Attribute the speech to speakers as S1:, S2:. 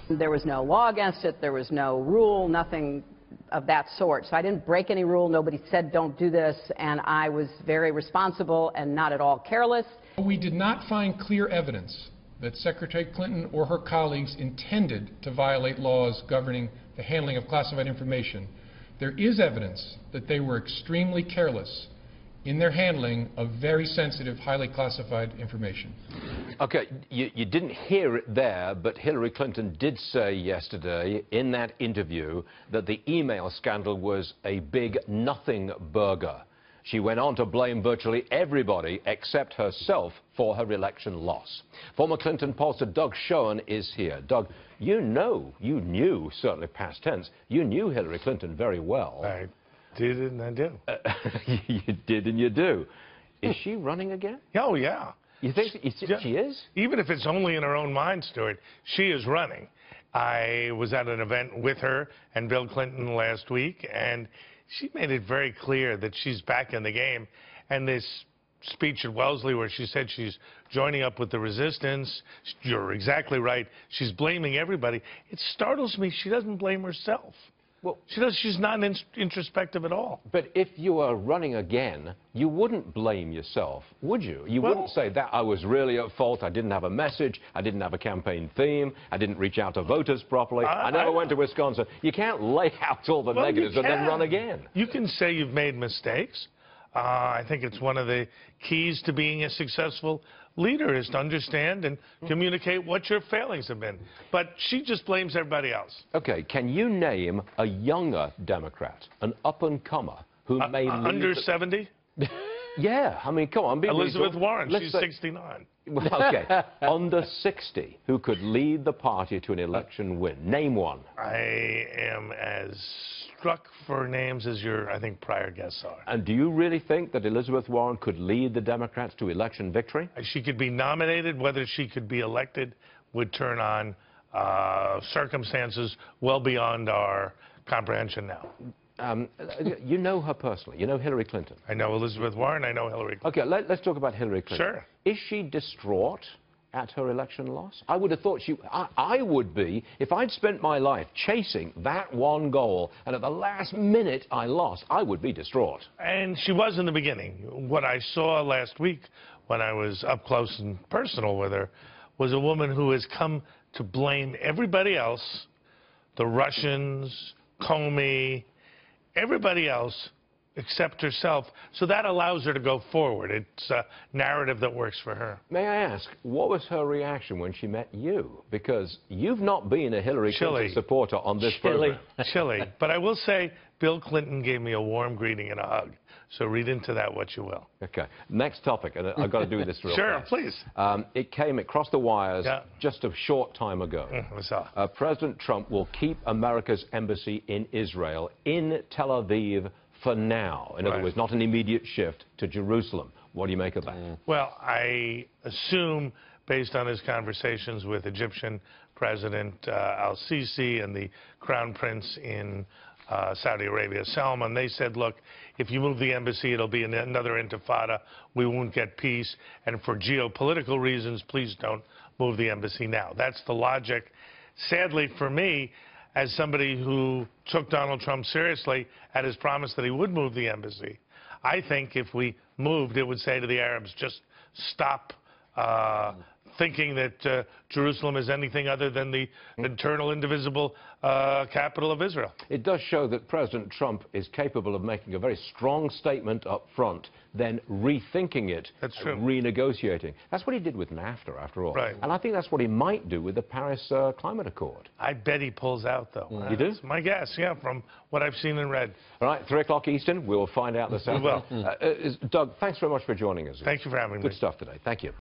S1: There was no law against it. There was no rule, nothing of that sort. So I didn't break any rule. Nobody said don't do this, and I was very responsible and not at all careless.
S2: We did not find clear evidence that Secretary Clinton or her colleagues intended to violate laws governing the handling of classified information. There is evidence that they were extremely careless in their handling of very sensitive, highly classified information.
S3: Okay, you didn't hear it there, but Hillary Clinton did say yesterday in that interview that the email scandal was a big nothing burger. She went on to blame virtually everybody except herself for her election loss. Former Clinton pollster Doug Schoen is here. Doug, you knew, certainly past tense, you knew Hillary Clinton very well.
S4: I did and I do.
S3: You did and you do. Is she running again?
S4: Oh, yeah.
S3: You think she is?
S4: Even if it's only in her own mind, Stuart, she is running. I was at an event with her and Bill Clinton last week, and she made it very clear that she's back in the game. And this speech at Wellesley where she said she's joining up with the resistance, you're exactly right. She's blaming everybody. It startles me she doesn't blame herself. Well, she's not introspective at all.
S3: But if you were running again, you wouldn't blame yourself, would you? You wouldn't say that I was really at fault, I didn't have a message, I didn't have a campaign theme, I didn't reach out to voters properly, I never went to Wisconsin. You can't lay out all the negatives and then run again.
S4: You can say you've made mistakes. I think it's one of the keys to being a successful leader is to understand and communicate what your failings have been. But she just blames everybody else.
S3: Okay, can you name a younger Democrat, an up-and-comer, who may lead
S4: under 70?
S3: Yeah, I mean, come on.
S4: Elizabeth Warren, she's 69.
S3: Okay, under 60, who could lead the party to an election win? Name one.
S4: I am as struck for names as your, I think, prior guests are.
S3: And do you really think that Elizabeth Warren could lead the Democrats to election victory?
S4: She could be nominated. Whether she could be elected would turn on circumstances well beyond our comprehension now.
S3: You know her personally. You know Hillary Clinton.
S4: I know Elizabeth Warren. I know Hillary Clinton.
S3: Okay, let's talk about Hillary Clinton.
S4: Sure.
S3: Is she distraught at her election loss? I would have thought I would be if I'd spent my life chasing that one goal and at the last minute I lost. I would be distraught.
S4: And she was in the beginning. What I saw last week when I was up close and personal with her was a woman who has come to blame everybody else, the Russians, Comey, everybody else except herself. So that allows her to go forward. It's a narrative that works for her.
S3: May I ask, what was her reaction when she met you? Because you've not been a Hillary Clinton supporter on this program.
S4: Chilly. But I will say Bill Clinton gave me a warm greeting and a hug. So read into that what you will.
S3: Okay. Next topic, and I've got to do this real fast.
S4: Sure, please.
S3: It crossed the wires just a short time ago. President Trump will keep America's embassy in Israel, in Tel Aviv, for now. In other words, not an immediate shift to Jerusalem. What do you make of that?
S4: Well, I assume, based on his conversations with Egyptian President al-Sisi and the Crown Prince in Saudi Arabia, Salman, they said, look, if you move the embassy, it'll be another intifada. We won't get peace. And for geopolitical reasons, please don't move the embassy now. That's the logic. Sadly for me, as somebody who took Donald Trump seriously at his promise that he would move the embassy, I think if we moved, it would say to the Arabs, just stop thinking that Jerusalem is anything other than the eternal, indivisible capital of Israel.
S3: It does show that President Trump is capable of making a very strong statement up front, then rethinking it, renegotiating. That's what he did with NAFTA, after all.
S4: Right.
S3: And I think that's what he might do with the Paris Climate Accord.
S4: I bet he pulls out, though.
S3: You do?
S4: That's my guess, yeah, from what I've seen and read.
S3: All right, 3 o'clock Eastern. We'll find out this afternoon.
S4: We will.
S3: Doug, thanks very much for joining us.
S4: Thank you for having me.
S3: Good stuff today. Thank you.